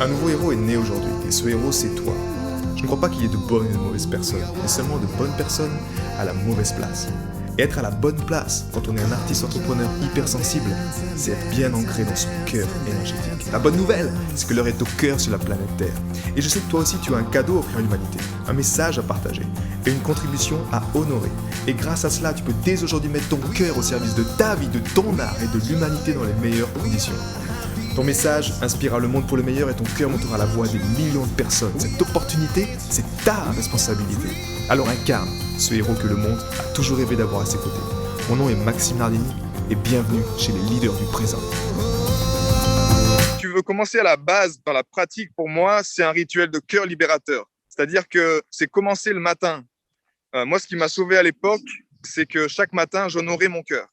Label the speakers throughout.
Speaker 1: Un nouveau héros est né aujourd'hui, et ce héros, c'est toi. Je ne crois pas qu'il y ait de bonnes et de mauvaises personnes, mais seulement de bonnes personnes à la mauvaise place. Et être à la bonne place, quand on est un artiste entrepreneur hypersensible, c'est être bien ancré dans son cœur énergétique. La bonne nouvelle, c'est que l'heure est au cœur sur la planète Terre. Et je sais que toi aussi, tu as un cadeau à offrir à l'humanité, un message à partager, et une contribution à honorer. Et grâce à cela, tu peux dès aujourd'hui mettre ton cœur au service de ta vie, de ton art et de l'humanité dans les meilleures conditions. Ton message inspirera le monde pour le meilleur et ton cœur montera la voix des millions de personnes. Cette opportunité, c'est ta responsabilité. Alors incarne ce héros que le monde a toujours rêvé d'avoir à ses côtés. Mon nom est Maxime Nardini et bienvenue chez les leaders du présent.
Speaker 2: Tu veux commencer à la base dans la pratique, pour moi, c'est un rituel de cœur libérateur. C'est-à-dire que c'est commencer le matin. Moi, ce qui m'a sauvé à l'époque, c'est que chaque matin, j'honorais mon cœur.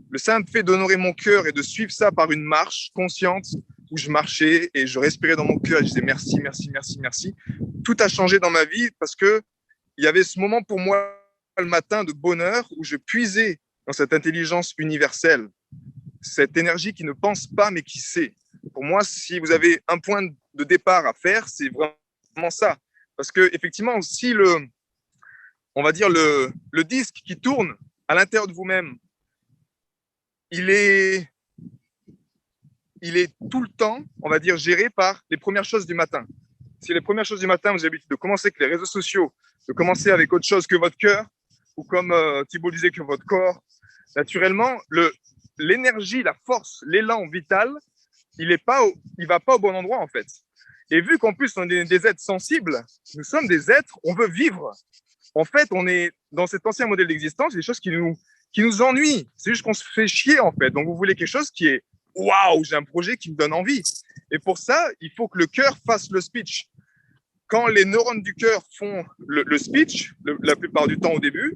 Speaker 2: Le simple fait d'honorer mon cœur et de suivre ça par une marche consciente où je marchais et je respirais dans mon cœur et je disais merci, merci, merci, merci. Tout a changé dans ma vie parce que il y avait ce moment pour moi le matin de bonheur où je puisais dans cette intelligence universelle, cette énergie qui ne pense pas mais qui sait. Pour moi, si vous avez un point de départ à faire, c'est vraiment ça. Parce que effectivement, si on va dire le disque qui tourne à l'intérieur de vous-même, il est tout le temps, on va dire, géré par les premières choses du matin. Si les premières choses du matin, vous avez l'habitude de commencer avec les réseaux sociaux, de commencer avec autre chose que votre cœur, ou comme Thibaut disait, que votre corps, naturellement, l'énergie, la force, l'élan vital, il va pas au bon endroit, en fait. Et vu qu'en plus, on est des êtres sensibles, nous sommes des êtres, on veut vivre. En fait, on est dans cet ancien modèle d'existence, des choses qui nous ennuient. C'est juste qu'on se fait chier, en fait. Donc, vous voulez quelque chose qui est waouh, j'ai un projet qui me donne envie. Et pour ça, il faut que le cœur fasse le speech. Quand les neurones du cœur font le speech, la plupart du temps au début,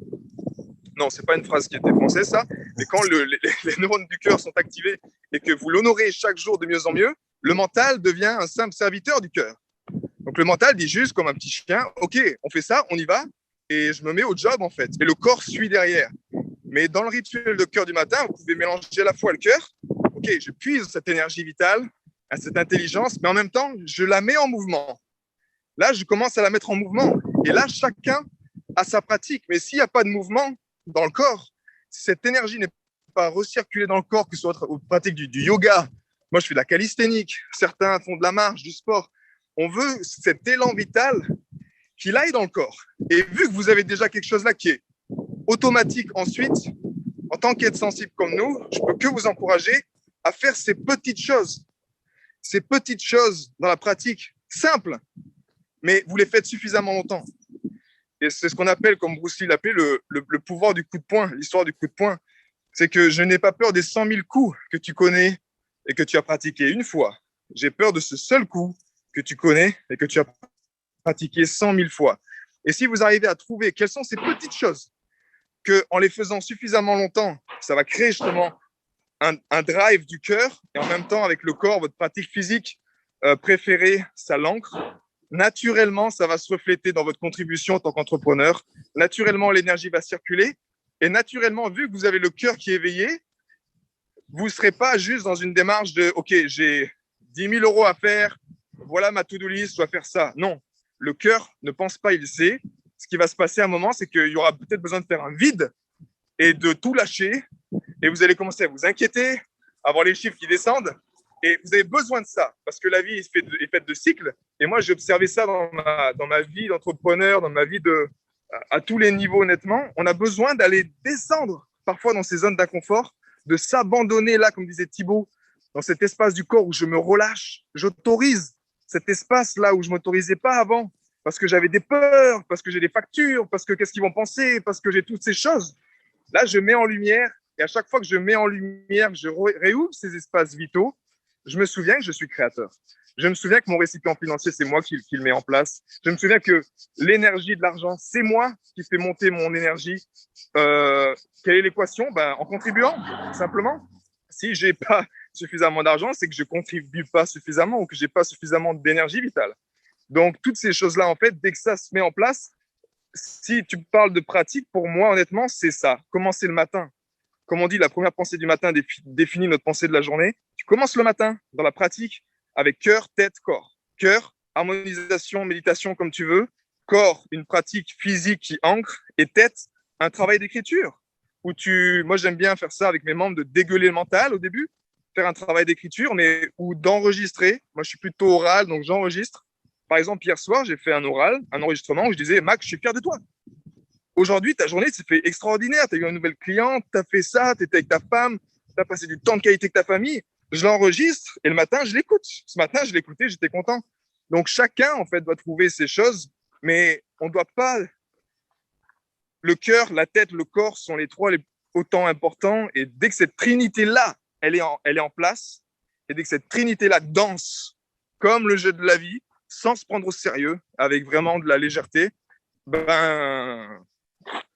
Speaker 2: non, c'est pas une phrase qui était française, ça, mais quand les neurones du cœur sont activés et que vous l'honorez chaque jour de mieux en mieux, le mental devient un simple serviteur du cœur. Donc, le mental dit juste comme un petit chien, OK, on fait ça, on y va, et je me mets au job, en fait. Et le corps suit derrière. Mais dans le rituel de cœur du matin, vous pouvez mélanger à la fois le cœur, OK, je puise cette énergie vitale, à cette intelligence, mais en même temps, je la mets en mouvement. Là, je commence à la mettre en mouvement. Et là, chacun a sa pratique. Mais s'il n'y a pas de mouvement dans le corps, si cette énergie n'est pas recirculée dans le corps, que ce soit aux pratiques du yoga, moi je fais de la calisthénique, certains font de la marche, du sport, on veut cet élan vital qu'il aille dans le corps. Et vu que vous avez déjà quelque chose là qui est automatique ensuite, en tant qu'être sensible comme nous, je peux que vous encourager à faire ces petites choses dans la pratique, simples, mais vous les faites suffisamment longtemps. Et c'est ce qu'on appelle, comme Bruce Lee l'appelait, le pouvoir du coup de poing, l'histoire du coup de poing. C'est que je n'ai pas peur des 100 000 coups que tu connais et que tu as pratiqué une fois. J'ai peur de ce seul coup que tu connais et que tu as pratiqué 100 000 fois. Et si vous arrivez à trouver quelles sont ces petites choses qu'en les faisant suffisamment longtemps, ça va créer justement un drive du cœur et en même temps avec le corps, votre pratique physique préférée, ça l'ancre. Naturellement, ça va se refléter dans votre contribution en tant qu'entrepreneur. Naturellement, l'énergie va circuler et naturellement, vu que vous avez le cœur qui est éveillé, vous ne serez pas juste dans une démarche de « Ok, j'ai 10 000 euros à faire, voilà ma to-do list, je dois faire ça ». Non, le cœur ne pense pas, il sait. Ce qui va se passer à un moment, c'est qu'il y aura peut-être besoin de faire un vide et de tout lâcher. Et vous allez commencer à vous inquiéter, à voir les chiffres qui descendent. Et vous avez besoin de ça, parce que la vie est faite de cycles. Et moi, j'ai observé ça dans ma vie d'entrepreneur, dans ma vie à tous les niveaux, honnêtement. On a besoin d'aller descendre, parfois dans ces zones d'inconfort, de s'abandonner là, comme disait Thibaut, dans cet espace du corps où je me relâche. J'autorise cet espace là où je ne m'autorisais pas avant, parce que j'avais des peurs, parce que j'ai des factures, parce que qu'est-ce qu'ils vont penser, parce que j'ai toutes ces choses. Là, je mets en lumière, et à chaque fois que je mets en lumière, je réouvre ces espaces vitaux, je me souviens que je suis créateur. Je me souviens que mon récipient financier, c'est moi qui le mets en place. Je me souviens que l'énergie de l'argent, c'est moi qui fais monter mon énergie. Quelle est l'équation? En contribuant, simplement. Si j'ai pas suffisamment d'argent, c'est que je contribue pas suffisamment ou que j'ai pas suffisamment d'énergie vitale. Donc, toutes ces choses-là, en fait, dès que ça se met en place, si tu parles de pratique, pour moi, honnêtement, c'est ça. Commencer le matin. Comme on dit, la première pensée du matin définit notre pensée de la journée. Tu commences le matin dans la pratique avec cœur, tête, corps. cœur, harmonisation, méditation, comme tu veux. Corps, une pratique physique qui ancre. Et tête, un travail d'écriture. Moi, j'aime bien faire ça avec mes membres, de dégueuler le mental au début, faire un travail d'écriture, mais ou d'enregistrer. Moi, je suis plutôt oral, donc j'enregistre. Par exemple, hier soir, j'ai fait un enregistrement où je disais, Max, je suis fier de toi. Aujourd'hui, ta journée s'est fait extraordinaire. Tu as eu une nouvelle cliente, tu as fait ça, tu étais avec ta femme, tu as passé du temps de qualité avec ta famille. Je l'enregistre et le matin, je l'écoute. Ce matin, je l'écoutais, j'étais content. Donc, chacun, en fait, doit trouver ses choses, mais on ne doit pas. Le cœur, la tête, le corps sont les trois autant importants. Et dès que cette trinité-là, elle est en place, et dès que cette trinité-là danse comme le jeu de la vie, sans se prendre au sérieux, avec vraiment de la légèreté, ben,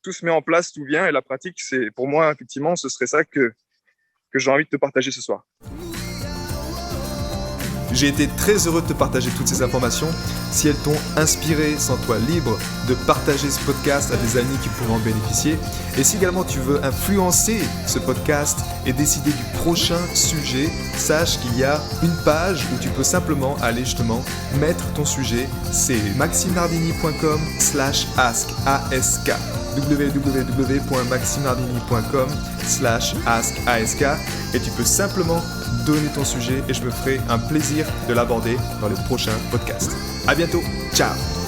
Speaker 2: tout se met en place, tout vient. Et la pratique, c'est pour moi, effectivement, ce serait ça que j'ai envie de te partager ce soir.
Speaker 1: J'ai été très heureux de te partager toutes ces informations. Si elles t'ont inspiré, sens-toi libre de partager ce podcast à des amis qui pourraient en bénéficier. Et si également tu veux influencer ce podcast et décider du prochain sujet, sache qu'il y a une page où tu peux simplement aller justement mettre ton sujet. C'est maximardini.com/ask www.maximardini.com/ask et tu peux simplement donner ton sujet et je me ferai un plaisir de l'aborder dans les prochains podcasts. À bientôt, ciao.